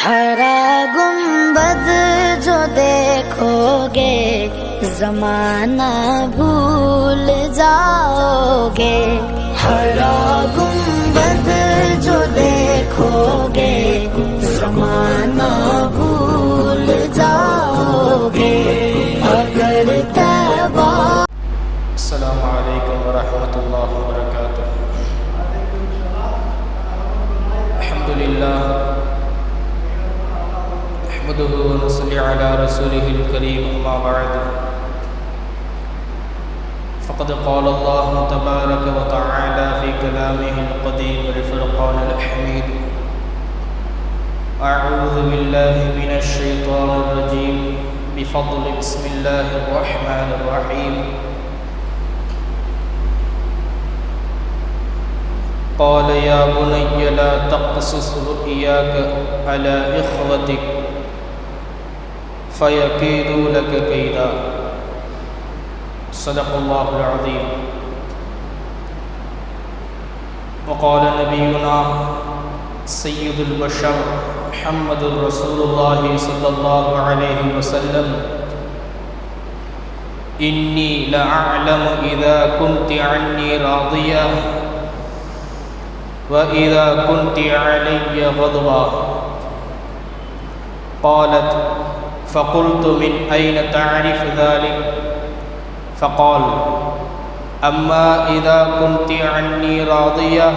हरा गुंबद जो देखोगे जमाना भूल जाओगे। हरा गुंबद जो देखोगे जमाना भूल जाओगे। अगर तैबा। अस्सलामु अलैकुम वरहमतुल्लाहि वबरकातुह। अल्हम्दुलिल्लाह नहमदुहु व नसल्ली अला रसूलिहिल करीम, अम्मा बअद। फ़क़द क़ाल अल्लाहु तबारक व तआला फ़ी कलामिहिल क़दीम वल फ़ुरक़ानिल हमीद। अऊज़ु बिल्लाहि मिनश शैतानिर रजीम। बिफ़ज़्लि बिस्मिल्लाहिर रहमानिर रहीम। क़ाल या बुनय्य ला तक़्सुस रु'याक अला इख़्वतिक फ़यकीदू लक कैदा। सदक़ल्लाहुल अज़ीम। वक़ाल नबियुना सय्यिदुल बशर मुहम्मदुर रसूलुल्लाहि सल्लल्लाहु अलैहि वसल्लम, इन्नी लअअलमु इज़ा कुन्ति अन्नी राज़िया व इज़ा कुन्ति अलय्य ग़ज़बा। क़ालत फ़क़ुल्तु मिन ऐन तअरिफ़ु ज़ालिक? फ़क़ाल अम्मा इज़ा कुन्ति अन्नी राज़िया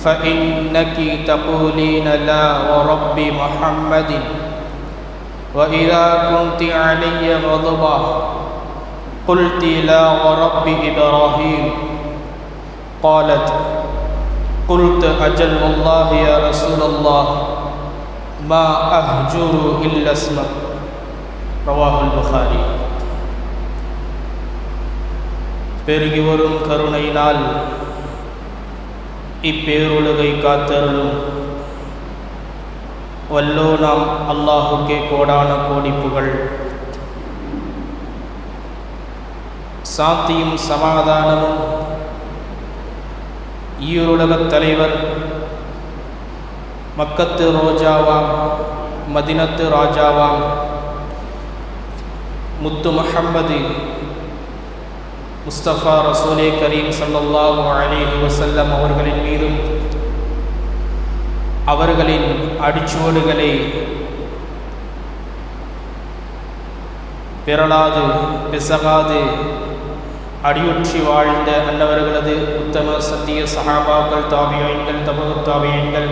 फ़इन्नकी तक़ूलीन ला व रब्बि मुहम्मदिन व इज़ा कुन्ति अलय्य ग़ज़बा क़ुल्ति ला व रब्बि इब्राहीम। क़ालत क़ुल्त अजल वल्लाहि या रसूलल्लाह मा अहजुरु इल्ला स्मक। रवाहुल बुखारी। பெருகி வரும் கருணையினால் இப்பேருலகை காத்தருளும் வல்லோ நாம் அல்லாஹுக்கே கோடான கோடி புகழ். சாந்தியும் சமாதானமும் ஈருலகத் தலைவர் மக்கத்து ரோஜாவாம் மதினத்து ராஜாவாம் முத்து முஹம்மது முஸ்தபா ரசூலே கரீம் ஸல்லல்லாஹு அலைஹி வஸல்லம் அவர்களின் மீதும் அவர்களின் அடிச்சுவடுகளை பிறளாது பிசகாது அடியுற்றி வாழ்ந்த அன்னவர்களது உத்தம சத்திய சஹாபாக்கள், தாபியீன்கள், தபுத் தாபியீன்கள்,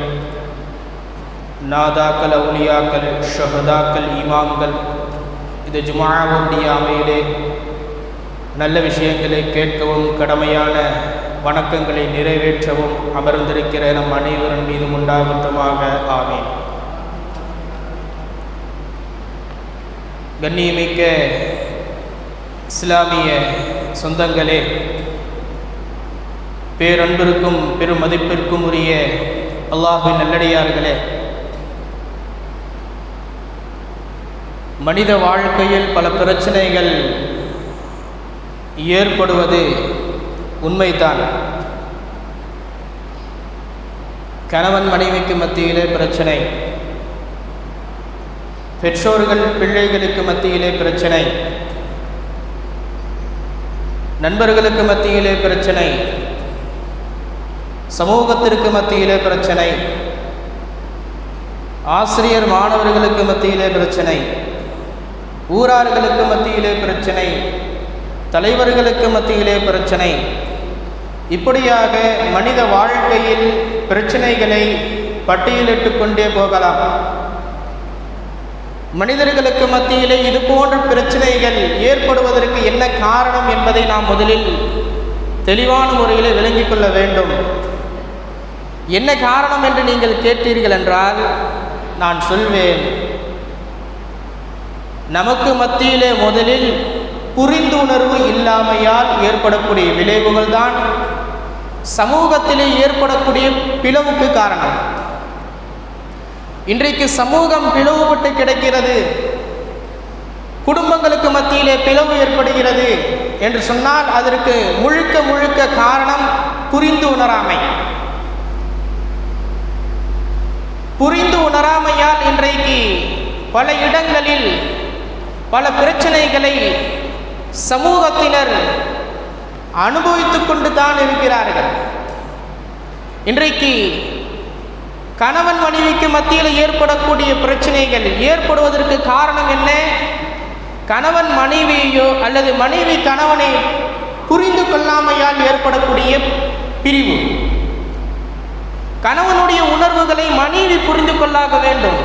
நாதாக்கள், அவுலியாக்கள், ஷஹதாக்கள், இமாம்கள், இது ஜும்ஆவுடைய அமையிலே நல்ல விஷயங்களை கேட்கவும் கடமையான வணக்கங்களை நிறைவேற்றவும் அமர்ந்திருக்கிற நம் அனைவரின் மீதும் உண்டாகட்டுமாக. ஆமீன். கண்ணியமிக்க இஸ்லாமிய சொந்தங்களே, பேரன்பிற்கும் பெரும் மதிப்பிற்கும் உரிய அல்லாஹ்வின் நல்லடியார்களே, மனித வாழ்க்கையில் பல பிரச்சனைகள் ஏற்படுவது உண்மைதான். கணவன் மனைவிக்கு மத்தியிலே பிரச்சனை, பெற்றோர்கள் பிள்ளைகளுக்கு மத்தியிலே பிரச்சனை, நண்பர்களுக்கு மத்தியிலே பிரச்சனை, சமூகத்திற்கு மத்தியிலே பிரச்சனை, ஆசிரியர் மாணவர்களுக்கு மத்தியிலே பிரச்சனை, ஊரார்களுக்கு மத்தியிலே பிரச்சனை, தலைவர்களுக்கு மத்தியிலே பிரச்சனை. இப்படியாக மனித வாழ்க்கையில் பிரச்சனைகளை பட்டியலிட்டு கொண்டே போகலாம். மனிதர்களுக்கு மத்தியிலே இது போன்ற பிரச்சனைகள் ஏற்படுவதற்கு என்ன காரணம் என்பதை நாம் முதலில் தெளிவான முறையில் விளங்கிக் கொள்ள வேண்டும். என்ன காரணம் என்று நீங்கள் கேட்டீர்கள் என்றால் நான் சொல்வேன், நமக்கு மத்தியிலே முதலில் புரிந்துணர்வு இல்லாமையால் ஏற்படக்கூடிய விளைவுகள் தான் சமூகத்திலே ஏற்படக்கூடிய பிளவுக்கு காரணம். இன்றைக்கு சமூகம் பிளவுபட்டு கிடக்கிறது, குடும்பங்களுக்கு மத்தியிலே பிளவு ஏற்படுகிறது என்று சொன்னால் அதற்கு முழுக்க முழுக்க காரணம் புரிந்து உணராமை. புரிந்து உணராமையால் இன்றைக்கு பல இடங்களில் பல பிரச்சனைகளை சமூகத்தினர் அனுபவித்துக் கொண்டு தான் இருக்கிறார்கள். இன்றைக்கு கணவன் மனைவிக்கு மத்தியில் ஏற்படக்கூடிய பிரச்சனைகள் ஏற்படுவதற்கு காரணம் என்ன? கணவன் மனைவியோ அல்லது மனைவி கணவனை புரிந்து கொள்ளாமையால் ஏற்படக்கூடிய பிரிவு. கணவனுடைய உணர்வுகளை மனைவி புரிந்து கொள்ளாக வேண்டும்,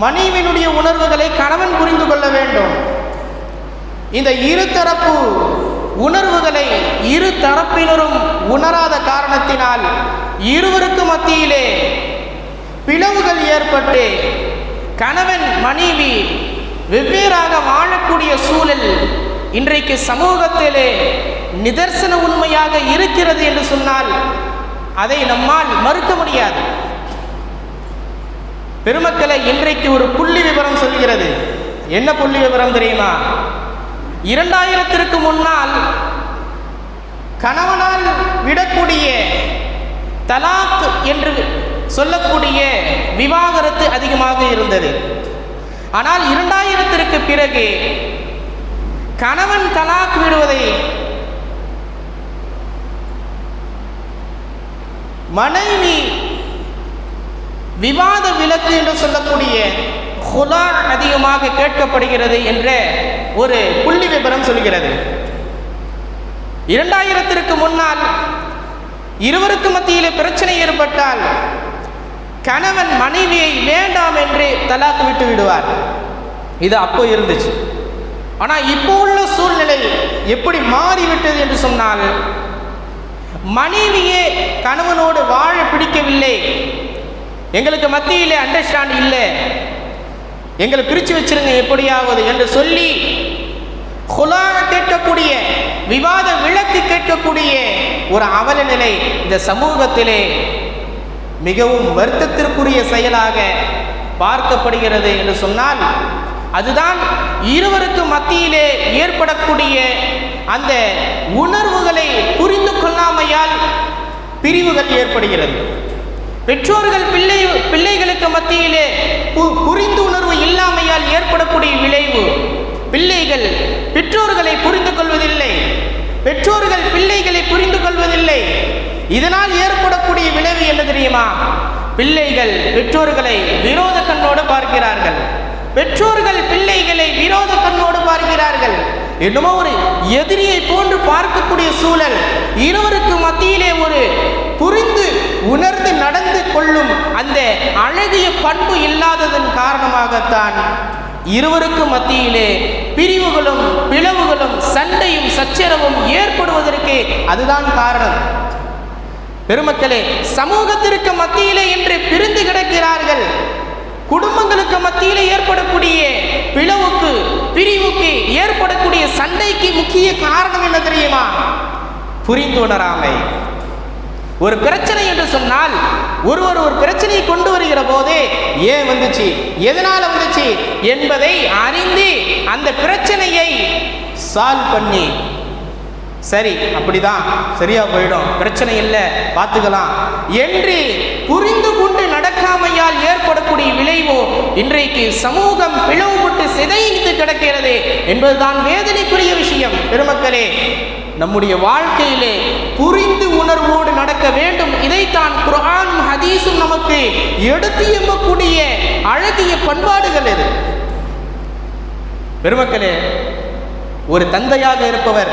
மனைவியினுடைய உணர்வுகளை கணவன் புரிந்து கொள்ள வேண்டும். இந்த இருதரப்பு உணர்வுகளை இரு தரப்பினரும் உணராத காரணத்தினால் இருவருக்கு மத்தியிலே பிளவுகள் ஏற்பட்டு கணவன் மனைவி வெவ்வேறாக வாழக்கூடிய சூழல் இன்றைக்கு சமூகத்திலே நிதர்சன உண்மையாக இருக்கிறது என்று சொன்னால் அதை நம்மால் மறுக்க முடியாது. பெருமக்களை, இன்றைக்கு ஒரு புள்ளி விவரம் சொல்கிறது. என்ன புள்ளி விவரம் தெரியுமா? 2000ற்கு முன்னால் கணவனால் விடக்கூடிய தலாக் என்று சொல்லக்கூடிய விவாகரத்து அதிகமாக இருந்தது. ஆனால் 2000ற்கு பிறகு கணவன் தலாக் விடுவதை மனைவி விவாத விலக்கு என்று சொல்லக்கூடிய ஹுலா அதிகமாக கேட்கப்படுகிறது என்ற ஒரு புள்ளி விபரம் சொல்கிறது. 2000ற்கு முன்னால் இருவருக்கு மத்தியிலே பிரச்சனை ஏற்பட்டால் கணவன் மனைவியை வேண்டாம் என்று தலாக் விட்டு விடுவார். இது அப்போ இருந்துச்சு. ஆனால் இப்போ உள்ள சூழ்நிலை எப்படி மாறிவிட்டது என்று சொன்னால், மனைவியே கணவனோடு வாழ பிடிக்கவில்லை, எங்களுக்கு மத்தியிலே அண்டர்ஸ்டாண்ட் இல்லை, எங்களை பிரித்து வச்சிருங்க எப்படியாவது என்று சொல்லி ஹுலா கேட்கக்கூடிய, விவாத விலக்கு கேட்கக்கூடிய ஒரு அவல நிலை இந்த சமூகத்திலே மிகவும் வருத்தத்திற்குரிய செயலாக பார்க்கப்படுகிறது என்று சொன்னால், அதுதான் இருவருக்கு மத்தியிலே ஏற்படக்கூடிய அந்த உணர்வுகளை புரிந்து கொள்ளாமையால் பிரிவுகள் ஏற்படுகிறது. பெற்றோர்கள் பிள்ளைகளுக்கு மத்தியிலே புரிந்து உணர்வு இல்லாமையால் ஏற்படக்கூடிய விளைவு, பிள்ளைகள் பெற்றோர்களை புரிந்து கொள்வதில்லை, பெற்றோர்கள் பிள்ளைகளை புரிந்து கொள்வதில்லை. இதனால் ஏற்படக்கூடிய விளைவு என்ன தெரியுமா? பிள்ளைகள் பெற்றோர்களை விரோத கண்ணோடு பார்க்கிறார்கள், பெற்றோர்கள் பிள்ளைகளை விரோத கண்ணோடு பார்க்கிறார்கள். என்னமோ ஒரு எதிரியை போன்று பார்க்கக்கூடிய சூழல். இருவருக்கு மத்தியிலே ஒரு புரிந்து உணர்ந்து நடந்து கொள்ளும் அந்த அழகிய பண்பு இல்லாததன் காரணமாகத்தான் இருவருக்கு மத்தியிலே பிரிவுகளும் பிளவுகளும் சண்டையும் சச்சரவும் ஏற்படுவதற்கு அதுதான் காரணம். பெருமக்களே, சமூகத்திற்கு மத்தியிலே இன்று பிரிந்து கிடக்கிறார்கள். குடும்பங்களுக்கு மத்தியிலே ஏற்படக்கூடிய பிளவுக்கு பிரிவுக்கு ஏற்படக்கூடிய சண்டைக்கு முக்கிய காரணம் என்ன தெரியுமா? புரிந்து உணராமை. ஒரு பிரச்சனை என்று சொன்னால் ஒருவர் ஒரு பிரச்சனையை கொண்டு வருகிற போதே ஏன் வந்துச்சு, எதனால வந்துச்சு என்பதை அறிந்து அந்த பிரச்சனையை சால்வ் பண்ணி, சரி அப்படிதான் சரியா போயிடும், பிரச்சனை இல்லை பார்த்துக்கலாம் என்று புரிந்து கொண்டு நடக்காமையால் ஏற்படக்கூடிய விளைவோ இன்றைக்கு சமூகம் பிளவுபட்டு சிதைந்து கிடக்கிறது என்பதுதான் வேதனைக்குரிய விஷயம். பெருமக்களே, நம்முடைய வாழ்க்கையிலே புரிந்து உணர்வோடு நடக்க வேண்டும். இதைத்தான் குர்ஆனும் ஹதீஸும் நமக்கு எடுத்து எம்பக்கூடிய அழகிய பண்பாடுகள் இது. பெருமக்களே, ஒரு தந்தையாக இருப்பவர்,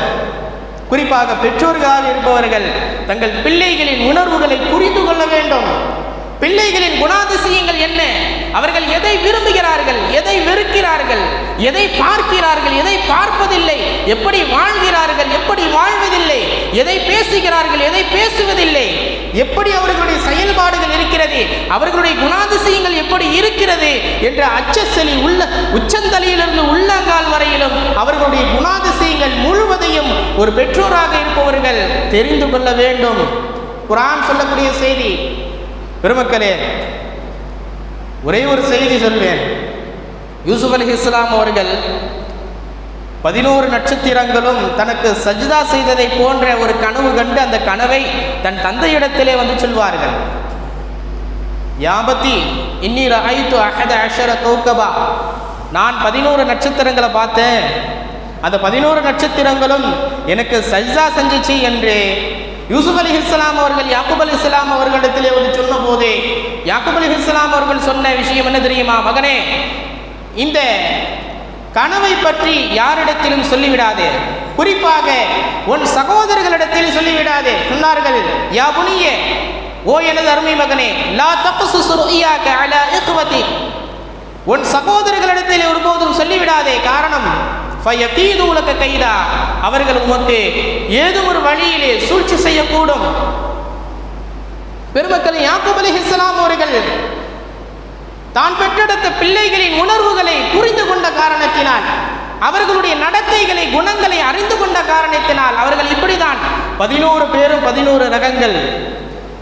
குறிப்பாக பெற்றோர்களாக இருப்பவர்கள் தங்கள் பிள்ளைகளின் உணர்வுகளை புரிந்து கொள்ள வேண்டும். பிள்ளைகளின் குணாதிசயங்கள் என்ன, அவர்கள் எதை விரும்புகிறார்கள், எதை வெறுக்கிறார்கள், எதை பார்க்கிறார்கள், எதை பார்ப்பதில்லை, எப்படி வாழ்கிறார்கள், எப்படி வாழ்வதில்லை, எதை பேசுகிறார்கள், எதை பேசுவதில்லை, எப்படி அவர்களுடைய செயல்பாடுகள் இருக்கிறது, அவர்களுடைய குணாதிசயங்கள் எப்படி இருக்கிறது என்ற அச்சசலி உள்ள உச்சந்தலையிலிருந்து உள்ளங்கால் வரையிலும் அவர்களுடைய குணாதிசயங்கள் முழுவதையும் ஒரு பெற்றோராக இருப்பவர்கள் தெரிந்து கொள்ள வேண்டும். குர்ஆன் சொல்லக்கூடிய செய்தி. பெருமக்களே, ஒரே ஒரு செய்தி சொல்வேன். யூசுப் அலைஹிஸ்ஸலாம் அவர்கள் 11 நட்சத்திரங்களும் தனக்கு சஜ்தா செய்ததை போன்ற ஒரு கனவு கண்டு அந்த கனவை தன் தந்தையிடத்திலே வந்து சொல்வார்கள். யாபத்தி இன்னி ரஅய்து அஹத அஷர கௌகபா, நான் 11 நட்சத்திரங்களை பார்த்தேன், அந்த 11 நட்சத்திரங்களும் எனக்கு சஜ்தா செஞ்சிச்சு என்று யூசுப் அலைஹிஸ்ஸலாம் அவர்கள் யாக்கூப் அலைஹிஸ்ஸலாம் அவர்களிடத்திலே வந்து சொன்ன போதே யாக்கூப் அலைஹிஸ்ஸலாம் அவர்கள் சொன்ன விஷயம் என்ன தெரியுமா? மகனே, இந்த கனவை பற்றி யாரிடத்திலும் சொல்லிவிடாதே, குறிப்பாக உன் சகோதரர்களிடத்தில் சொல்லிவிடாதே. சொன்னார்கள், யா புனியே, ஓ எனது அருமை மகனே, லா தக்ஸுஸ் ருய்யாக அலா இக்வதி, உன் சகோதரர்களிடத்தில் ஒருபோதும் சொல்லிவிடாதே. காரணம், ஃபயகீது உலக கைதா, அவர்கள் உமக்கு ஏதும் ஒரு வழியிலே சூழ்ச்சி செய்யக்கூடும். பெருமக்கள், யாக்கூப் அலைஹிஸ்ஸலாம் அவர்கள் தான் பெற்றெடுத்த பிள்ளைகளின் உணர்வுகளை புரிந்து கொண்ட காரணத்தினால், அவர்களுடைய நடத்தைகளை குணங்களை அறிந்து கொண்ட காரணத்தினால் அவர்கள் இப்படிதான் 11 பேரும் 11 ரகங்கள்.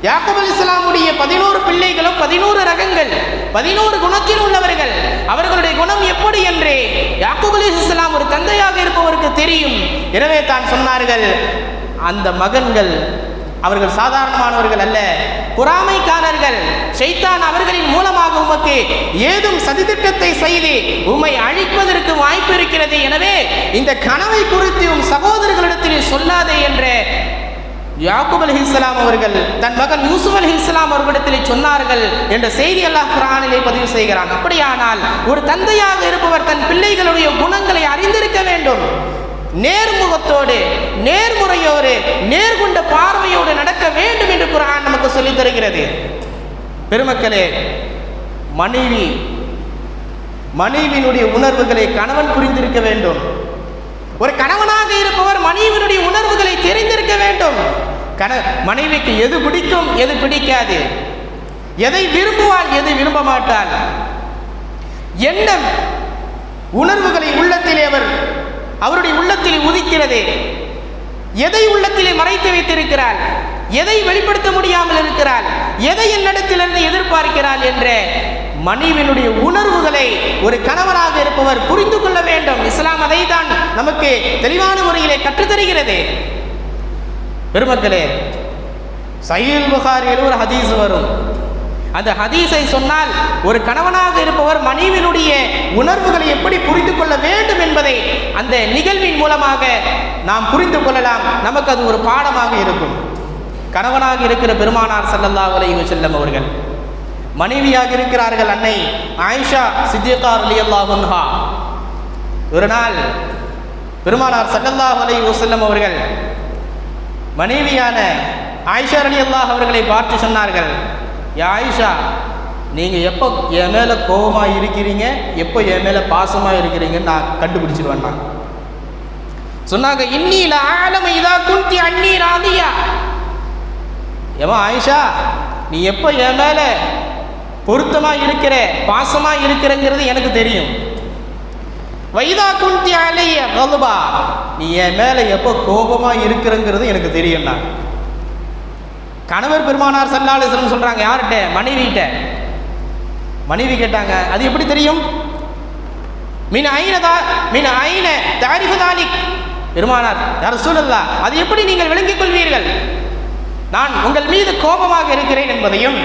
யாக்கூப் அலைஹிஸ்ஸலாமுடைய 11 பிள்ளைகளும் 11 ரகங்கள், 11 குணத்தில் உள்ளவர்கள். அவர்களுடைய குணம் எப்படி என்று யாக்கூப் அலைஹிஸ்ஸலாம் ஒரு தந்தையாக இருப்பவருக்கு தெரியும். எனவே தான் சொன்னார்கள், அந்த மகன்கள் அவர்கள் சாதாரணமானவர்கள் அல்ல, பொறாமைக்காரர்கள். ஷைத்தான் அவர்களின் மூலமாக உமக்கு ஏதும் சதித்திட்டத்தை செய்து உம்மை அழிப்பதற்கு வாய்ப்பு இருக்கிறது. எனவே இந்த கனவை குறித்து உம் சகோதரர்களிடத்தில் சொல்லாதே என்ற யாக்கூப் அலைஹிஸ்ஸலாம் அவர்கள் தன் மகன் யூசுப் அலைஹிஸ்ஸலாம் அவர்களிடத்தில் சொன்னார்கள் என்ற செய்தி அல்லாஹ் குர்ஆனிலே பதிவு செய்கிறான். அப்படியானால் ஒரு தந்தையாக இருப்பவர் தன் பிள்ளைகளுடைய குணங்களை அறிந்திருக்க வேண்டும். நேர்முகத்தோடு, நேர்முறையோடு, நேர்கொண்ட பார்வையோடு நடக்க வேண்டும் என்று குர்ஆன் நமக்கு சொல்லித் தருகிறது. பெருமக்களே, மனைவியினுடைய உணர்வுகளை கணவன் புரிந்திருக்க வேண்டும். ஒரு கணவனாக இருப்பவர் மனைவியினுடைய உணர்வுகளை தெரிந்திருக்க வேண்டும். மனைவிக்கு எது பிடிக்கும், எது பிடிக்காது, எதை விரும்புவாள், எது விரும்ப மாட்டாள், என்ன உணர்வுகளை உள்ளத்திலே அவருடைய உள்ளத்திலே உதிக்கிறது, எதை உள்ளத்திலே மறைத்து வைத்திருக்கிறாள், எதை வெளிப்படுத்த முடியாமல் இருக்கிறாள், எதை என்னிடத்திலிருந்து எதிர்பார்க்கிறாள் என்ற மனைவியினுடைய உணர்வுகளை ஒரு கணவராக இருப்பவர் புரிந்து கொள்ள வேண்டும். இஸ்லாம் அதை தான் நமக்கு தெளிவான முறையிலே கற்றுத்தருகிறது. பெருமக்களே, சஹீஹ் புகாரியில் ஒரு ஹதீஸ் வரும். அந்த ஹதீஸை சொன்னால் ஒரு கணவனாக இருப்பவர் மனைவியினுடைய உணர்வுகளை எப்படி புரிந்து கொள்ள வேண்டும் என்பதை அந்த நிகழ்வின் மூலமாக நாம் புரிந்து கொள்ளலாம். நமக்கு அது ஒரு பாடமாக இருக்கும். கணவனாக இருக்கிற பெருமானார் ஸல்லல்லாஹு அலைஹி வஸல்லம் அவர்கள், மனைவியாக இருக்கிறார்கள் அன்னை ஆயிஷா சித்திகா ரலியல்லாஹு அன்ஹா. ஒரு நாள் பெருமானார் ஸல்லல்லாஹு அலைஹி வஸல்லம் அவர்கள் மனைவியான ஆயிஷா ரலியல்லாஹு அவர்களை பார்த்து சொன்னார்கள், யா ஆயிஷா, நீங்கள் எப்போ என் மேலே கோபமாக இருக்கிறீங்க, எப்போ என் மேலே பாசமாக இருக்கிறீங்கன்னு நான் கண்டுபிடிச்சிருவேன். நான் சொன்னாங்க, இன்னில ஆலம இதா குந்தி அன்னி ராதியா. ஏமா ஆயிஷா, நீ எப்போ என் மேலே பொருத்தமாக இருக்கிற, பாசமாக இருக்கிறங்கிறது எனக்கு தெரியும். வைதா குந்தி அலைய கல்பா, நீ என் மேலே எப்போ கோபமாக இருக்கிறங்கிறது எனக்கு தெரியும்னா. கணவர் பெருமானார் ஸல்லல்லாஹு அலைஹி வஸல்லம் சொல்றாங்க, யார்கிட்ட? மனைவிகிட்ட. மனைவி கேட்டாங்க, அது எப்படி தெரியும்? மின் ஐன தாரிஃபு தாலிக். பெருமானார், யா ரசூலல்லாஹ், அது எப்படி நீங்கள் விளங்கிக் கொள்வீர்கள்? நான் உங்கள் மீது கோபமாக இருக்கிறேன் என்பதையும்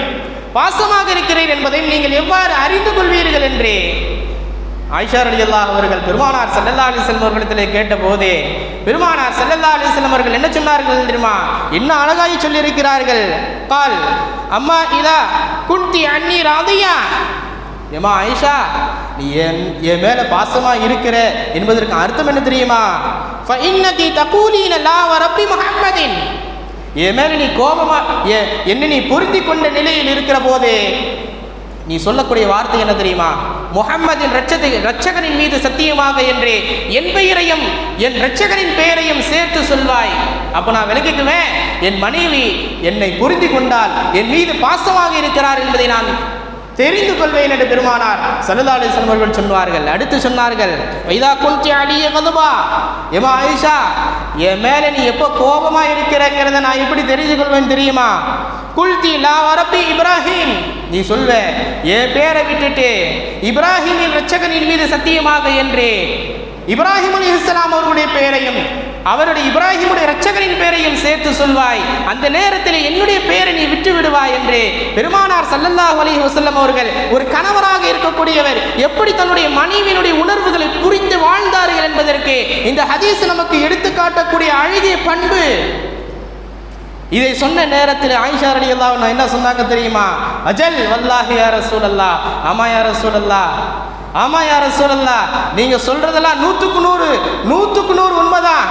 பாசமாக இருக்கிறேன் என்பதையும் நீங்கள் எவ்வாறு அறிந்து கொள்வீர்கள் என்று ஆயிஷா ரலியல்லாஹு அவர்கள் பெருமானார் ஸல்லல்லாஹு அலைஹி வஸல்லம் அவர்களிடத்திலே கேட்டபோது பெருமானார் ஸல்லல்லாஹு அலைஹி வஸல்லம் அவர்கள் என்ன சொன்னார்கள் தெரியுமா? என்ன அழகாய் சொல்லி இருக்கிறார்கள். கால் அம்மா இதா குந்தி அன்னி ராதியா. ஏமா ஆயிஷா, நீ என் மேல பாசமா இருக்கிற என்பதற்கு அர்த்தம் என்ன தெரியுமா? ஃபஇன்னகி தகூலீன லா வரப்பி முஹம்மதின். என் மேல நீ கோபமா என்ன நீ பொருந்தி கொண்ட நிலையில் இருக்கிற போது நீ சொல்லக்கூடிய வார்த்தை என்ன தெரியுமா? முஹம்மதின் இரட்சகனின் மீது சத்தியமாக என்று என் பெயரையும் என் இரட்சகனின் பெயரையும் சேர்த்து சொல்வாய். அப்போ நான் விளக்கிக்குவேன், என் மனைவி என்னை புரிந்து கொண்டால் என் மீது பாசமாக இருக்கிறார் என்பதை நான் தெரிந்து கொள்வேன் என்று பெருமானார் ஸல்லல்லாஹு அலைஹி வஸல்லம் அவர்கள் சொன்னார்கள். அடுத்து சொன்னார்கள், வைதா குந்தி அலிய கதுபா. ஏமா ஆயிஷா, என் மேல நீ எப்போ கோபமா இருக்கிறங்கிறத நான் எப்படி தெரிந்து கொள்வேன் தெரியுமா? குல்தி லா வரப்பி இப்ராஹிம். நீ சொல்வ, என் பேரை விட்டுட்டு இப்ராஹிமின் இரட்சகனின் மீது சத்தியமாக என்று இப்ராஹிம் அலைஹிஸ்ஸலாம் அவர்களுடைய பெயரையும் அவருடைய இப்ராஹிமுடைய இரட்சகரின் பெயரையும் சேர்த்து சொல்வாய், அந்த நேரத்தில் என்னுடைய பெயரை நீ விட்டு விடுவாய் என்று பெருமானார் ஸல்லல்லாஹு அலைஹி வஸல்லம் அவர்கள் ஒரு கணவராக இருக்கக்கூடியவர் எப்படி தன்னுடைய மனைவியினுடைய உணர்வுகளை புரிந்து வாழ்ந்தார்கள் என்பதற்கு இந்த ஹதீஸ் நமக்கு எடுத்து காட்டக்கூடிய அழகிய பண்பு. இதை சொன்ன நேரத்தில் ஆயிஷா ரலியல்லாஹு அன்ஹா என்ன சொன்னாங்க தெரியுமா? அஜல் வல்லாஹி யா ரசூலல்லாஹ், ஆமா யா ரசூலல்லாஹ், ஆமா யா ரசூலல்லாஹ், நீங்க சொல்றதெல்லாம் 100% உண்மைதான்.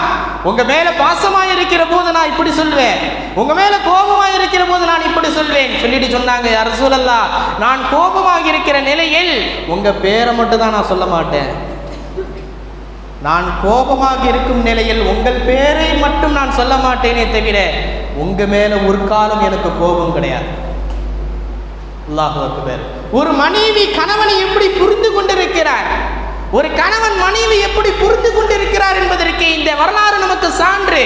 உங்க மேல பாசமாக இருக்கிற போது நான் இப்படி சொல்வேன், உங்க மேல கோபமாக இருக்கிற போது நான் இப்படி சொல்வேன் சொல்லிட்டு சொன்னாங்க, யா ரசூலல்லாஹ், நான் கோபமாக இருக்கிற நிலையில் உங்க பேரை மட்டும் தான் நான் சொல்ல மாட்டேன், நான் கோபமாக இருக்கும் நிலையில் உங்கள் பேரை மட்டும் நான் சொல்ல மாட்டேனே தவிர உங்க மேல ஒரு காலம் எனக்கு கோபம் கிடையாது. அல்லாஹு அக்பர். ஒரு மனைவி கணவனை எப்படி புரிந்து கொண்டிருக்கிறார், ஒரு கணவன் மனைவி எப்படி புரிந்து கொண்டிருக்கிறார் என்பதற்கு இந்த வரலாறு நமக்கு சான்று.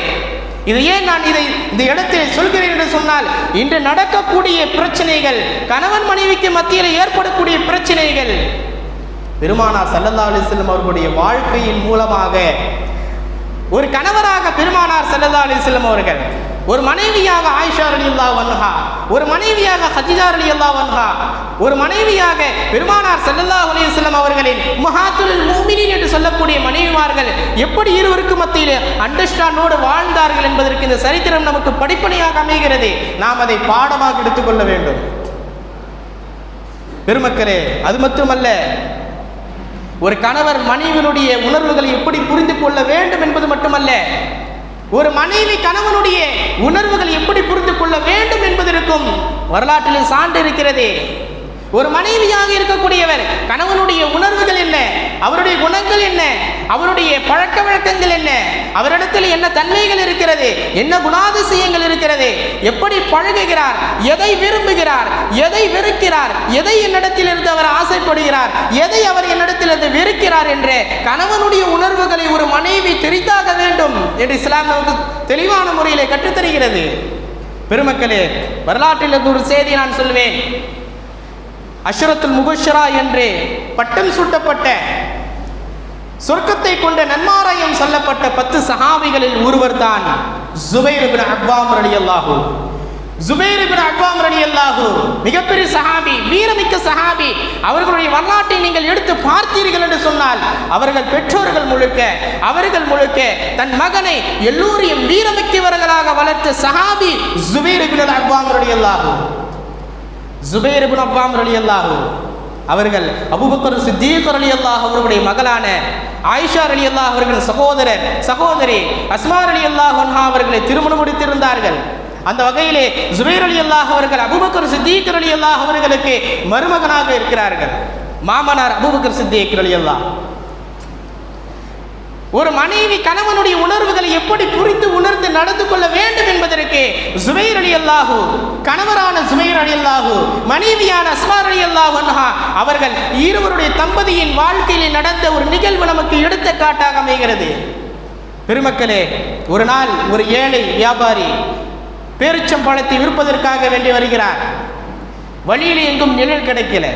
இது ஏன் நான் இந்த இடத்தில் சொல்கிறேன் என்று சொன்னால், இன்று நடக்கக்கூடிய பிரச்சனைகள், கணவன் மனைவிக்கு மத்தியில் ஏற்படக்கூடிய பிரச்சனைகள் பெருமானார் ஸல்லல்லாஹு அலைஹி வஸல்லம் அவர்களுடைய வாழ்க்கையின் மூலமாக ஒரு கணவராக பெருமானார் ஸல்லல்லாஹு அலைஹி வஸல்லம் அவர்கள், ஒரு மனைவியாக ஆயிஷா ரலியல்லாஹு அன்ஹா, ஒரு மனைவியாக ஹதீஜா ரலியல்லாஹு அன்ஹா, ஒரு மனைவியாக பெருமானார் ஸல்லல்லாஹு அலைஹி வஸல்லம் அவர்களின் உம்மஹாத்துல் முஃமினீன் என்று சொல்லக்கூடிய மனைவிமார்கள் எப்படி இருவருக்கு மத்தியில் அண்டர்ஸ்டாண்டோடு வாழ்ந்தார்கள் என்பதற்கு இந்த சரித்திரம் நமக்கு படிப்பனையாக அமைகிறது. நாம் அதை பாடமாக எடுத்துக்கொள்ள வேண்டும். பெருமக்களே, அது மட்டுமல்ல, ஒரு கணவர் மனைவியினுடைய உணர்வுகளை எப்படி புரிந்து கொள்ள வேண்டும் என்பது மட்டுமல்ல, ஒரு மனைவி கணவனுடைய உணர்வுகளை எப்படி புரிந்து கொள்ள வேண்டும் என்பதற்கும் வரலாற்றில் சான்று இருக்கிறது. ஒரு மனைவியாக இருக்கக்கூடியவர் கணவனுடைய உணர்வுகள் என்ன, அவருடைய குணங்கள் என்ன, அவருடைய பழக்க வழக்கங்கள் என்ன, அவரிடத்தில் என்ன தன்மைகள் இருக்கிறது, என்ன குணாதிசயங்கள் இருக்கிறது, எப்படி பழகுகிறார், எதை விரும்புகிறார், எதை வெறுக்கிறார், எதை என்னிடத்தில் இருந்து அவர் ஆசைப்படுகிறார், எதை அவர் என்னிடத்தில் இருந்து வெறுக்கிறார் என்ற கணவனுடைய உணர்வுகளை ஒரு மனைவி தெரிந்தாக வேண்டும் என்று இஸ்லாம் நமக்கு தெளிவான முறையிலே கற்றுத்தருகிறது. பெருமக்களே, வரலாற்றில் இருந்து ஒரு செய்தி நான் சொல்வேன். அஷ்ரத்துல் முபஷ்ஷரா என்று பட்டம் சூட்டப்பட்ட, சொர்க்கத்தை கொண்ட நன்மாராயம் சொல்லப்பட்ட 10 சஹாபிகளில் ஒருவர் தான் ஜுபைர் இப்னு அவ்வாம் ரலியல்லாஹு. ஜுபைர் இப்னு அவ்வாம் ரலியல்லாஹு மிகப்பெரிய சஹாபி, வீரமிக்க சஹாபி. அவர்களுடைய வரலாற்றை நீங்கள் எடுத்து பார்த்தீர்கள் என்று சொன்னால், அவர்கள் பெற்றோர்கள் முழுக்க தன் மகனை எல்லோரையும் வீரமிக்கவர்களாக வளர்த்த சஹாபி ஜுபைர் இப்னு அவ்வாம் ரலியல்லாஹு. ஜுபைர் இப்னு அவ்வாம் ரலியல்லாஹு அவர்கள் அபூபக்கர் சித்தீக் ரலியல்லாஹு அவர்களுடைய மகளான ஆயிஷா ரலியல்லாஹு அவர்களின் சகோதரி அஸ்மா ரலியல்லாஹு அன்ஹா அவர்களை திருமணம் முடித்திருந்தார்கள். அந்த வகையிலே ஜுபைர் ரலியல்லாஹு அவர்கள் அபூபக்கர் சித்தீக் ரலியல்லாஹு அவர்களுக்கு மருமகனாக இருக்கிறார்கள். மாமனார் அபூபக்கர் சித்தீக் ரலியல்லாஹு. ஒரு மனைவி கணவனுடைய உணர்வுகளை எப்படி புரிந்து உணர்ந்து நடந்து கொள்ள வேண்டும் என்பதற்கு ஜுபைர் ரலியல்லாஹு, கணவரான ஜுபைர் ரலியல்லாஹு, மனைவியான அஸ்மா ரலியல்லாஹு அன்ஹா அவர்கள் இருவருடைய தம்பதியின் வாழ்க்கையில் நடந்த ஒரு நிகழ்வு நமக்கு எடுத்துக்காட்டாக அமைகிறது. பெருமக்களே, ஒரு நாள் ஒரு ஏழை வியாபாரி பேரிச்சம்பழத்தை விற்பதற்காக வேண்டி வருகிறார். வழியில் எங்கும் நிழல் கிடைக்கல.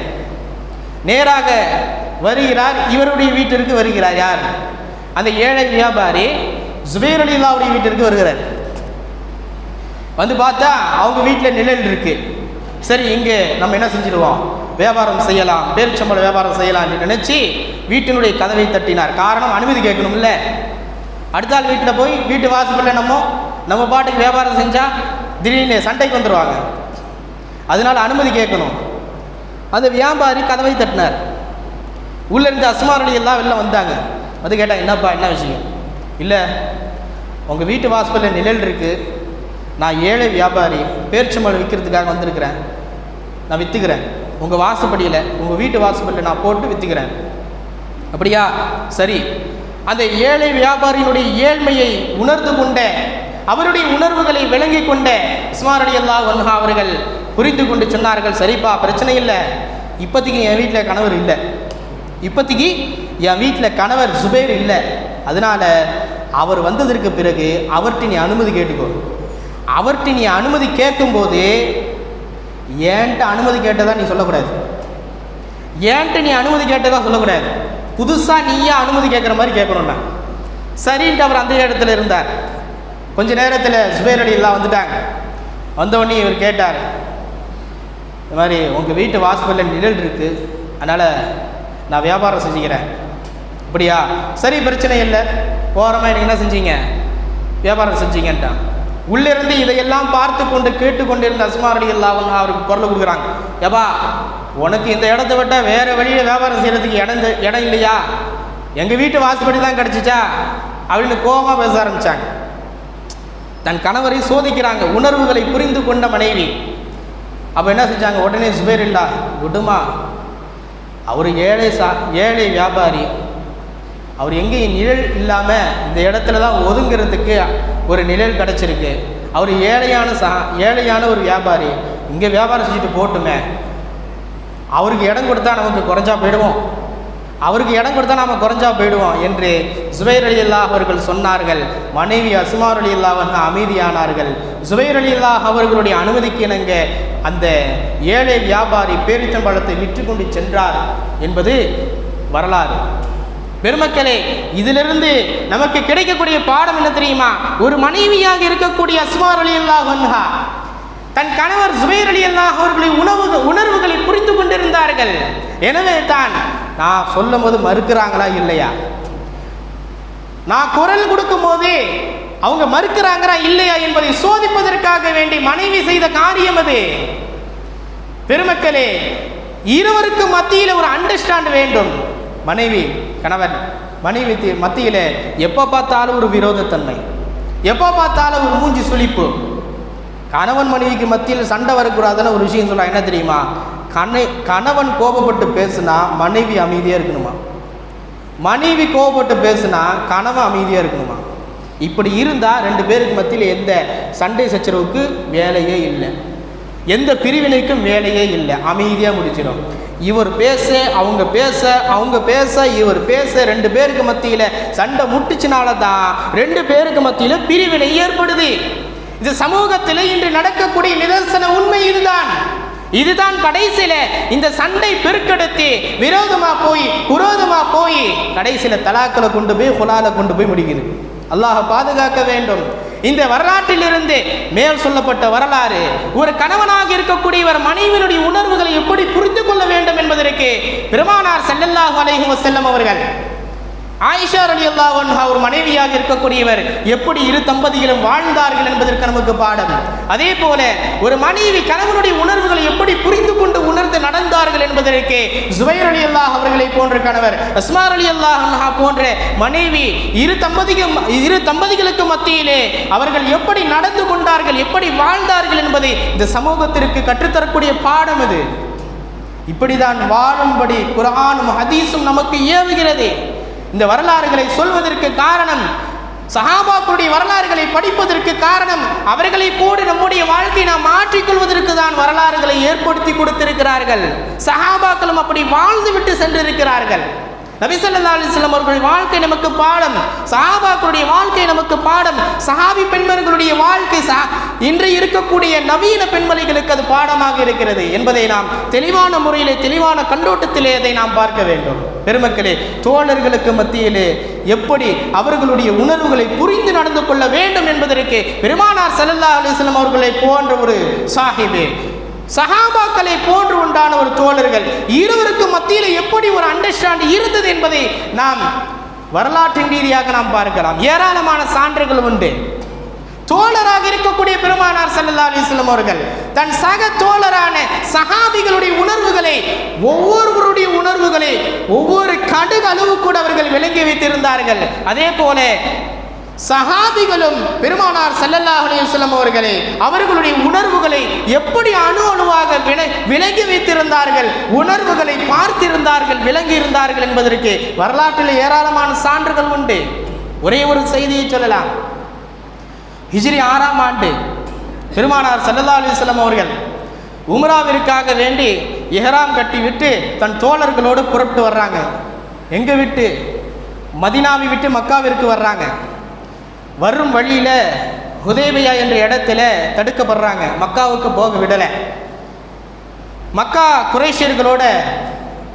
நேராக வருகிறார், இவருடைய வீட்டிற்கு வருகிறார். யார்? அந்த ஏழை வியாபாரி ஜுபைர் ரலியல்லாஹுடைய வீட்டிற்கு வருகிறார். வந்து பார்த்தா அவங்க வீட்டில் நிழல் இருக்கு. சரி, இங்கே நம்ம என்ன செஞ்சிடுவோம், வியாபாரம் செய்யலாம், பேரிச்சம்பழ வியாபாரம் செய்யலாம் என்று நினைச்சு வீட்டினுடைய கதவை தட்டினார். காரணம், அனுமதி கேட்கணும்ல. அடுத்த ஆள் வீட்டில் போய் வீட்டு வாசப்படில் நம்ம பாட்டுக்கு வியாபாரம் செஞ்சால் திடீர்னு சண்டைக்கு வந்துடுவாங்க. அதனால அனுமதி கேட்கணும். அந்த வியாபாரி கதவை தட்டினார். உள்ளேருந்து அஸ்மா ரலியல்லாஹு வெளில வந்தாங்க. வந்து கேட்டால், என்னப்பா, என்ன விஷயம்? இல்லை, உங்கள் வீட்டு வாசலில் நிழல் இருக்குது, நான் ஏழை வியாபாரி, பேரிச்சம்பழம் விற்கிறதுக்காக வந்திருக்கிறேன், நான் விற்றுக்கிறேன், உங்கள் வாசப்படியில், உங்கள் வீட்டு வாசப்படியில் நான் போட்டு விற்றுக்கிறேன். அப்படியா? சரி. அந்த ஏழை வியாபாரியினுடைய ஏழ்மையை உணர்ந்து கொண்ட, அவருடைய உணர்வுகளை விளங்கி கொண்ட அஸ்மா ரலியல்லாஹு அன்ஹா அவர்கள் புரிந்து கொண்டு சொன்னார்கள், சரிப்பா, பிரச்சனை இல்லை, இப்போதைக்கு என் வீட்டில் கணவர் இல்லை, இப்போதைக்கு என் வீட்டில் கணவர் ஜுபைர் இல்லை, அதனால் அவர் வந்ததற்கு பிறகு அவர்கிட்ட நீ அனுமதி கேட்டுக்கோ. அவர்கிட்ட நீ அனுமதி கேட்கும்போது ஏன்ட்ட அனுமதி கேட்டதா நீ சொல்லக்கூடாது, ஏன்ட்ட நீ அனுமதி கேட்டதா சொல்லக்கூடாது, புதுசாக நீயே அனுமதி கேட்குற மாதிரி கேட்கணும்னா. சரின்ட்டு அவர் அந்த இடத்துல இருந்தார். கொஞ்ச நேரத்தில் ஜுபைர் ரலியல்லாஹு வந்துட்டாங்க. வந்தோடனே இவர் கேட்டார், இந்த மாதிரி உங்கள் வீட்டு வாசலில் நிழல் இருக்குது, அதனால் நான் வியாபாரம் செஞ்சுக்கிறேன். அப்படியா, சரி பிரச்சனை இல்லை, ஓரமாக எனக்கு என்ன செஞ்சீங்க, வியாபாரம் செஞ்சீங்கன்ட்டான். உள்ளிருந்து இதையெல்லாம் பார்த்து கொண்டு கேட்டுக்கொண்டிருந்த அஸ்மா ரலியல்லாஹு அன்ஹா அவருக்கு குரல் கொடுக்குறாங்க, ஏப்பா உனக்கு இந்த இடத்த விட்டால் வேறு வழியில் வியாபாரம் செய்கிறதுக்கு இடம் இல்லையா, எங்கள் வீட்டு வாசப்படி தான் கிடச்சிச்சா அப்படின்னு கோபமாக பேச ஆரம்பித்தாங்க. தன் கணவரை சோதிக்கிறாங்க, உணர்வுகளை புரிந்து கொண்ட மனைவி. அப்போ என்ன செஞ்சாங்க, உடனே ஜுபைர் இல்லா விடுமா, அவர் ஏழை வியாபாரி, அவர் எங்கேயும் நிழல் இல்லாமல் இந்த இடத்துல தான் ஒதுங்கிறதுக்கு ஒரு நிழல் கிடச்சிருக்கு. அவர் ஏழையான ஒரு வியாபாரி, இங்கே வியாபாரம் செஞ்சுட்டு போட்டுமே, அவருக்கு இடம் கொடுத்தா நமக்கு குறைஞ்சா போயிடுவோம், அவருக்கு இடம் கொடுத்தா நாம் குறைஞ்சா போயிடுவோம் என்று ஜுபைர் ரலியல்லாஹு அவர்கள் சொன்னார்கள். மனைவி அஸ்மா ரலியல்லாஹு அன்ஹா அமைதியானார்கள். ஜுபைர் ரலியல்லாஹு அவர்களுடைய அனுமதிக்கு இணங்க அந்த ஏழை வியாபாரி பேரிச்சம்பழத்தை விற்று கொண்டு சென்றார் என்பது வரலாறு. பெருமக்களே, இதிலிருந்து நமக்கு கிடைக்கக்கூடிய பாடம் என்ன தெரியுமா? ஒரு மனைவியாக இருக்கக்கூடிய அஸ்மா ரலியல்லாஹு அன்ஹா தன் கணவர் ஜுபைர் ரலியல்லாஹு அவர்களை உணர்வுகளை புரிந்து கொண்டிருந்தார்கள். எனவே தான் நான் சொல்லும் போது மறுக்கிறாங்களா இல்லையா, நான் குரல் கொடுக்கும் போது அவங்க மறுக்கிறாங்களா இல்லையா என்பதை சோதிப்பதற்காக வேண்டி மனைவி செய்த காரியம் அது. பெருமக்களே, இருவருக்கு மத்தியில் ஒரு அண்டர்ஸ்டாண்ட் வேண்டும். கணவன் மனைவி மத்தியில் எப்போ பார்த்தாலும் ஒரு விரோதத்தன்மை, எப்போ பார்த்தாலும் ஒரு மூஞ்சி சுளிப்பு. கணவன் மனைவிக்கு மத்தியில் சண்டை வரக்கூடாதுன்னு ஒரு விஷயம் சொல்ல என்ன தெரியுமா? கணவன் கோபப்பட்டு பேசுனா மனைவி அமைதியாக இருக்கணுமா, மனைவி கோபப்பட்டு பேசுனா கணவன் அமைதியாக இருக்கணுமா. இப்படி இருந்தால் ரெண்டு பேருக்கு மத்தியில் எந்த சண்டை சச்சரவுக்கு வேலையே இல்லை, எந்த பிரிவினைக்கும் வேலையே இல்லை, அமைதியாக முடிச்சிடும். இவர் பேச அவங்க பேச, அவங்க பேச இவர் பேச, ரெண்டு பேருக்கு மத்தியில் சண்டை முட்டுச்சினால தான் ரெண்டு பேருக்கு மத்தியில் பிரிவினை ஏற்படுது. இது சமூகத்தில் இன்று நடக்கக்கூடிய நிதர்சன உண்மை. இதுதான் கடைசியில் இந்த சண்டை பெருக்கெடுத்து விரோதமா போய் குரோதமா போய் கடைசியில் தலாக்களை கொண்டு போய் ஹுலால கொண்டு போய் முடிக்குது. அல்லாஹ் பாதுகாக்க வேண்டும். இந்த வரலாற்றிலிருந்து மேல் சொல்லப்பட்ட வரலாறு, ஒரு கணவனாக இருக்கக்கூடியவர் மனைவியினுடைய உணர்வுகளை எப்படி புரிந்து கொள்ள வேண்டும் என்பதற்கு பெருமானார் ஸல்லல்லாஹு அலைஹி வஸல்லம் அவர்கள் ஆயிஷா ரலியல்லாஹு அன்ஹா ஒரு மனைவியாக இருக்கக்கூடியவர் எப்படி இரு தம்பதிகளும் வாழ்ந்தார்கள் என்பதற்கு நமக்கு பாடம். அதே போல ஒரு மனைவி கணவனுடைய உணர்வுகளை எப்படி புரிந்து கொண்டு உணர்ந்து நடந்தார்கள் என்பதற்கு ஜுபைர் ரலியல்லாஹு அவர்களை போன்ற கணவர், அஸ்மா ரலியல்லாஹு அன்ஹா போன்ற மனைவி இரு தம்பதிகளுக்கு மத்தியிலே அவர்கள் எப்படி நடந்து கொண்டார்கள், எப்படி வாழ்ந்தார்கள் என்பதை இந்த சமூகத்திற்கு கற்றுத்தரக்கூடிய பாடம் இது. இப்படிதான் வாழும்படி குர்ஆனும் ஹதீஸும் நமக்கு ஏவுகிறது. இந்த வரலாறுகளை சொல்வதற்கு காரணம், சஹாபாக்களுடைய வரலாறுகளை படிப்பதற்கு காரணம், அவர்களை போடு நம்முடைய வாழ்க்கையை நாம் மாற்றிக்கொள்வதற்கு தான் வரலாறுகளை ஏற்படுத்தி கொடுத்திருக்கிறார்கள். சஹாபாக்களும் அப்படி வாழ்ந்துவிட்டு சென்றிருக்கிறார்கள். நபி ஸல்லல்லாஹு அலைஹி வஸல்லம் அவர்களுடைய வாழ்க்கை நமக்கு பாடம், சஹாபாக்களுடைய வாழ்க்கை நமக்கு பாடம், சஹாபி பெண்மணிகளுடைய வாழ்க்கை இன்று இருக்கக்கூடிய நவீன பெண்மணிகளுக்கு அது பாடமாக இருக்கிறது என்பதை நாம் தெளிவான முறையிலே, தெளிவான கண்ணோட்டத்திலே அதை நாம் பார்க்க வேண்டும். பெருமக்களே, தோழர்களுக்கு மத்தியிலே எப்படி அவர்களுடைய உணர்வுகளை புரிந்து நடந்து கொள்ள வேண்டும் என்பதற்கு பெருமானார் ஸல்லல்லாஹு அலைஹி வஸல்லம் அவர்களை போன்ற ஒரு சாஹிபே, சஹாபாக்களை போன்று உண்டான ஒரு தோழர்கள் இருவருக்கு மத்தியில் எப்படி ஒரு அண்டர்ஸ்டாண்ட் இருந்தது என்பதை நாம் வரலாற்றின் ரீதியாக நாம் பார்க்கலாம். ஏராளமான சான்றுகள் உண்டு. தோழராக இருக்கக்கூடிய பெருமானார் ஸல்லல்லாஹு அலைஹி வஸல்லம் அவர்கள் தன் சக தோழரான சஹாபிகளுடைய உணர்வுகளை, ஒவ்வொருவருடைய உணர்வுகளை ஒவ்வொரு கடுகு அளவு கூட அவர்கள் விளங்கி வைத்திருந்தார்கள். அதே போல சஹாபிகளும் பெருமானார் ஸல்லல்லாஹு அலைஹி வஸல்லம் அவர்களே அவர்களுடைய உணர்வுகளை எப்படி அணு அணுவாக விளங்கி வைத்திருந்தார்கள், உணர்வுகளை பார்த்திருந்தார்கள், விளங்கி இருந்தார்கள் என்பதற்கு வரலாற்றில் ஏராளமான சான்றுகள் உண்டு. ஒரே ஒரு செய்தியை சொல்லலாம். ஹிஜ்ரி 6ஆம் ஆண்டு பெருமானார் ஸல்லல்லாஹு அலைஹி வஸல்லம் அவர்கள் உம்ராவிற்காக வேண்டி இஹ்ராம் கட்டி விட்டு தன் தோழர்களோடு புறப்பட்டு வர்றாங்க. எங்க விட்டு? மதீனாவை விட்டு மக்காவிற்கு வர்றாங்க. வரும் வழியில் ஹுதைபியா என்ற இடத்துல தடுக்கப்படுறாங்க. மக்காவுக்கு போக விடலை. மக்கா குறைஷியர்களோட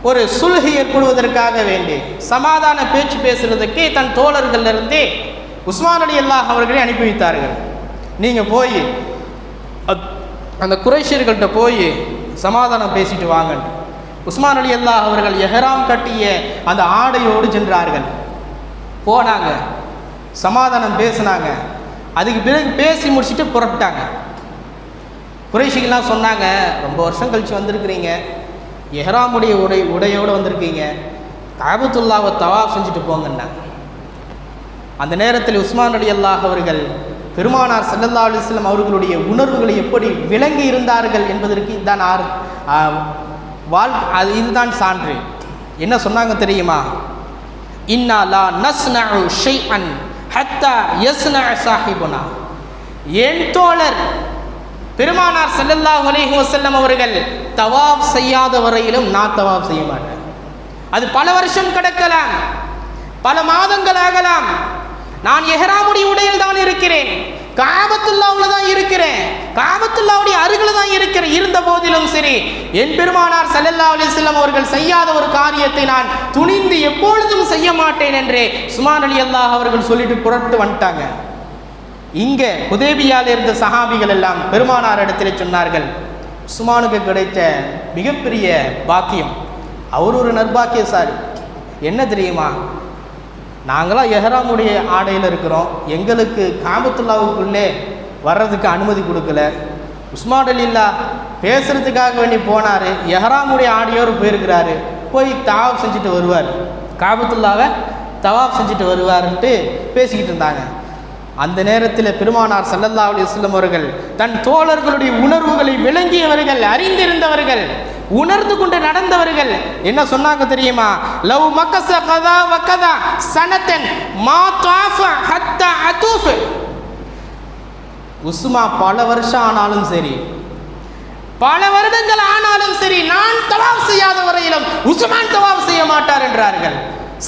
ஒரு சுல்ஹி ஏற்படுவதற்காக வேண்டி சமாதான பேச்சு பேசுறதுக்கு தன் தோழர்களிலிருந்தே உஸ்மான் ரலியல்லாஹு அவர்களை அனுப்பி வைத்தார்கள். நீங்கள் போய் அந்த குறைஷியர்கள்ட்ட போய் சமாதானம் பேசிட்டு வாங்க. உஸ்மான் ரலியல்லாஹு அவர்கள் எஹ்ராம் கட்டிய அந்த ஆடையோடு சென்றார்கள். போனாங்க, சமாதானம் பேசினாங்க. அதுக்கு பிறகு பேசி முடிச்சுட்டு புறப்பட்டாங்க. குறைஷிகள்லாம் சொன்னாங்க, ரொம்ப வருஷம் கழித்து வந்திருக்கிறீங்க, எஹ்ராமுடைய உடையோடு வந்திருக்கீங்க, காபத்துல்லாவை தவாஃப் செஞ்சுட்டு போங்கன்னாங்க. அந்த நேரத்தில் உஸ்மான் ரலியல்லாஹு அவர்கள் பெருமானார் ஸல்லல்லாஹு அலைஹி வஸல்லம் அவர்களுடைய உணர்வுகளை எப்படி விளங்கி இருந்தார்கள் என்பதற்கு இதுதான் இதுதான் சான்று. என்ன சொன்னாங்க தெரியுமா? இன்னா லா நஸ்னஉ ஷைஅன் ஹத்தா யஸ்னஅ சாஹிபுனா. என் தோழர் பெருமானார் ஸல்லல்லாஹு அலைஹி வஸல்லம் அவர்கள் தவாஃப் செய்யாத வரையிலும் நான் தவாஃப் செய்ய மாட்டேன். அது பல வருஷம் கிடக்கலாம், பல மாதங்கள் ஆகலாம். நான் எஹ்ராமுடைய உடையில் தான் இருக்கிறேன், காபத்துல்லாவில் தான் இருக்கிறேன், காபத்துல்லாவுடைய அருகில் தான் இருக்கிறேன். இருந்த போதிலும் சரி, என் பெருமானார் ஸல்லல்லாஹு அலைஹி வஸல்லம் அவர்கள் செய்யாத ஒரு காரியத்தை நான் துணிந்து எப்பொழுதும் செய்ய மாட்டேன் என்று உஸ்மான் ரலியல்லாஹு அவர்கள் சொல்லிட்டு புறட்டு வந்துட்டாங்க. இங்கே ஹுதைபியாவில் இருந்த சஹாபிகள் எல்லாம் பெருமானார் இடத்துல சொன்னார்கள், உஸ்மானுக்கு கிடைத்த மிகப்பெரிய பாக்கியம், அவர் ஒரு நற்பாக்கியசாலி. என்ன தெரியுமா? நாங்களாம் எஹ்ராமுடைய ஆடையில் இருக்கிறோம், எங்களுக்கு காபத்துல்லாவுக்குள்ளே வர்றதுக்கு அனுமதி கொடுக்கல. உஸ்மான் ரலியல்லாஹு பேசுறதுக்காக வேண்டி போனார், எஹ்ராமுடைய ஆடையோடு போயிருக்கிறாரு, போய் தவாஃப் செஞ்சுட்டு வருவார், காபத்துல்லாவை தவாஃப் செஞ்சுட்டு வருவார்ன்ட்டு பேசிக்கிட்டு இருந்தாங்க. அந்த நேரத்தில் பெருமானார் ஸல்லல்லாஹு அலைஹி வஸல்லம் அவர்கள் தன் தோழர்களுடைய உணர்வுகளை விளங்கியவர்கள், அறிந்திருந்தவர்கள், உணர்ந்து கொண்டு நடந்தவர்கள் என்ன சொன்னாங்க தெரியுமா? லவ் மக்கஸ கதா வகதா சனதன் மா தாஃப ஹத்தா அதூஃப். உஸ்மா பல வருஷம் ஆனாலும் சரி, பல வருடங்கள் ஆனாலும் சரி, நான் தவாஃப் செய்யாத வரையிலும் உஸ்மான் தவாஃப் செய்ய மாட்டார் என்றார்கள்.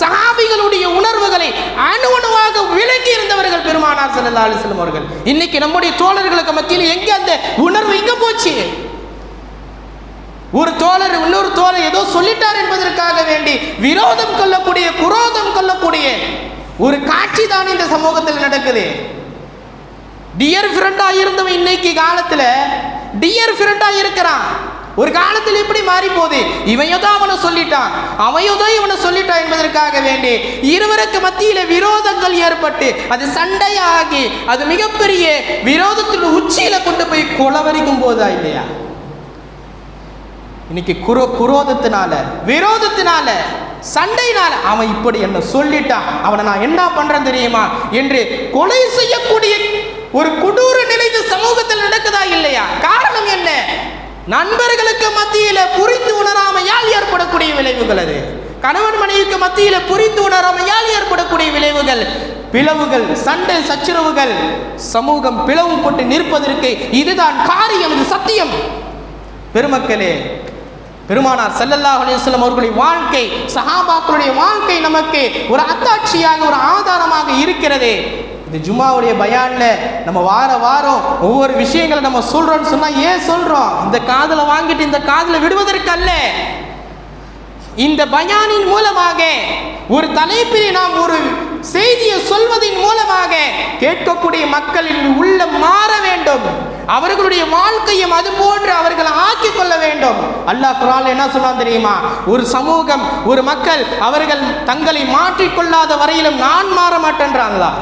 சஹாபிகளுடைய உணர்வுகளை அணுவணுவாக விளங்கி இருந்தவர்கள் பெருமானார் ஸல்லல்லாஹு அலைஹி வஸல்லம் அவர்கள். இன்னைக்கு நம்முடைய தோழர்களுக்கு மத்தியில் எங்க அந்த உணர்வு எங்க போச்சு? ஒரு தோழர் இன்னொரு தோழர் ஏதோ சொல்லிட்டார் என்பதற்காக வேண்டி விரோதம் கொள்ளக்கூடிய, குரோதம் கொள்ளக்கூடிய ஒரு காட்சி தான் இந்த சமூகத்தில் நடக்குது. டியர் ஃப்ரெண்டா இருந்தவன் இன்னைக்கு காலத்துல டியர் ஃப்ரெண்டா இருக்கிறான். ஒரு காலத்தில் எப்படி மாறி போகுது? இவன் ஏதோ அவனை சொல்லிட்டான், அவன் ஏதோ இவனை சொல்லிட்டான் என்பதற்காக வேண்டி இருவருக்கு மத்தியில விரோதங்கள் ஏற்பட்டு அது சண்டையாகி அது மிகப்பெரிய விரோதத்தின் உச்சியில கொண்டு போய் கொலவரிக்கும் போதா இல்லையா? இன்னைக்கு குரோதத்தினால, விரோதத்தினால, சண்டையினால அவன் இப்படி என்ன சொல்லிட்டான், அவனை நான் என்ன பண்றேன் தெரியுமா என்று கொலை செய்யக்கூடிய ஒரு கொடூர நிலை இந்த சமூகத்தில் நடக்குதா இல்லையா? காரணம் என்ன? நண்பர்களுக்கு மத்தியில புரிந்து உணராமையால் ஏற்படக்கூடிய விளைவுகள். அது கணவன் மனைவிக்கு மத்தியில புரிந்து உணராமையால் ஏற்படக்கூடிய விளைவுகள், பிளவுகள், சண்டை சச்சரவுகள், சமூகம் பிளவுபட்டு நிற்பதற்கு இதுதான் காரியம், இது சத்தியம். பெருமக்களே, பெருமானார் ஸல்லல்லாஹு அலைஹி வஸல்லம் அவர்களுடைய வாழ்க்கை, சஹாபாக்களுடைய வாழ்க்கை நமக்கு ஒரு அத்தாட்சியாக, ஒரு ஆதாரமாக இருக்கிறது. இந்த ஜும்மாவுடைய பயான்ல நம்ம வாரம் ஒவ்வொரு விஷயங்களை நம்ம சொல்றோம்னு சொன்னா ஏன் சொல்றோம்? இந்த காதுல வாங்கிட்டு இந்த காதுல விடுவதற்கு அல்ல. இந்த பயானின் மூலமாக ஒரு தலைப்பில் நாம் ஒரு செய்தியை சொல்வதன் மூலமாக கேட்கக்கூடிய மக்களின் உள்ளம் மாற வேண்டும், அவர்களுடைய வாழ்க்கையும் அது போன்று அவர்கள் ஆக்கிக் கொள்ள வேண்டும். அல்லாஹ் குர்ஆன்ல என்ன சொன்னான் தெரியுமா? ஒரு சமூகம், ஒரு மக்கள் அவர்கள் தங்களை மாற்றிக்கொள்ளாத வரையிலும் நான் மாற மாட்டேன்றாங்களா?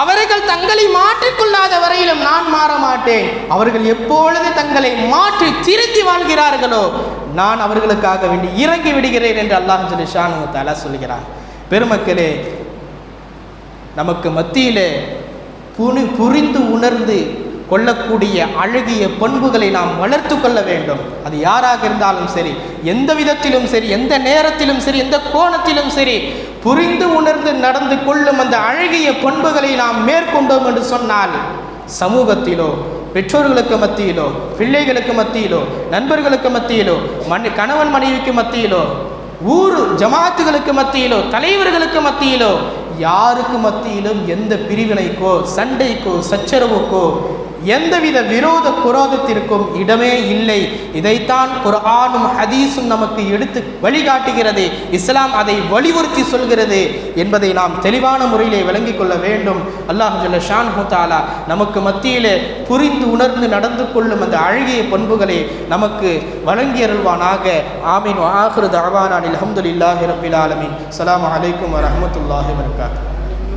அவர்கள் தங்களை மாற்றிக்கொள்ளாத வரையிலும் நான் மாற மாட்டேன். அவர்கள் எப்பொழுது தங்களை மாற்றி திருத்தி வாழ்கிறார்களோ நான் அவர்களுக்காக வேண்டி இறங்கி விடுகிறேன் என்று அல்லாஹ் ஜல்ல ஷானஹு வ தஆலா சொல்கிறார். பெருமக்களே, நமக்கு மத்தியிலே புரிந்து உணர்ந்து கொள்ளக்கூடிய அழகிய பண்புகளை நாம் வளர்த்து கொள்ள வேண்டும். அது யாராக இருந்தாலும் சரி, எந்த விதத்திலும் சரி, எந்த நேரத்திலும் சரி, எந்த கோணத்திலும் சரி, புரிந்து உணர்ந்து நடந்து கொள்ளும் அந்த அழகிய பண்புகளை நாம் மேற்கொண்டோம் என்று சொன்னால் சமூகத்திலோ, பெற்றோர்களுக்கு மத்தியிலோ, பிள்ளைகளுக்கு மத்தியிலோ, நண்பர்களுக்கு மத்தியிலோ, கணவன் மனைவிக்கு மத்தியிலோ, ஊர் ஜமாத்துகளுக்கு மத்தியிலோ, தலைவர்களுக்கு மத்தியிலோ, யாருக்கு மத்தியிலும் எந்த பிரிவினைக்கோ, சண்டைக்கோ, சச்சரவுக்கோ எந்தவித விரோத குரோதத்திற்கும் இடமே இல்லை. இதைத்தான் குர்ஆனும் ஹதீஸும் நமக்கு எடுத்து வழிகாட்டுகிறது. இஸ்லாம் அதை வலியுறுத்தி சொல்கிறது என்பதை நாம் தெளிவான முறையிலே விளங்கிக் கொள்ள வேண்டும். அல்லாஹ் ஜல்ல ஷான்ஹு தஆலா நமக்கு மத்தியிலே புரிந்து உணர்ந்து நடந்து கொள்ளும் அந்த அழகிய பண்புகளை நமக்கு வழங்கி அருள்வானாக. ஆமீன். வ ஆகிரு தஅவானா அல்ஹம்துலில்லாஹி ரப்பில் ஆலமீன். அஸ்ஸலாமு அலைக்கும் வ ரஹ்மத்துல்லாஹி வ பரகாத்துஹு.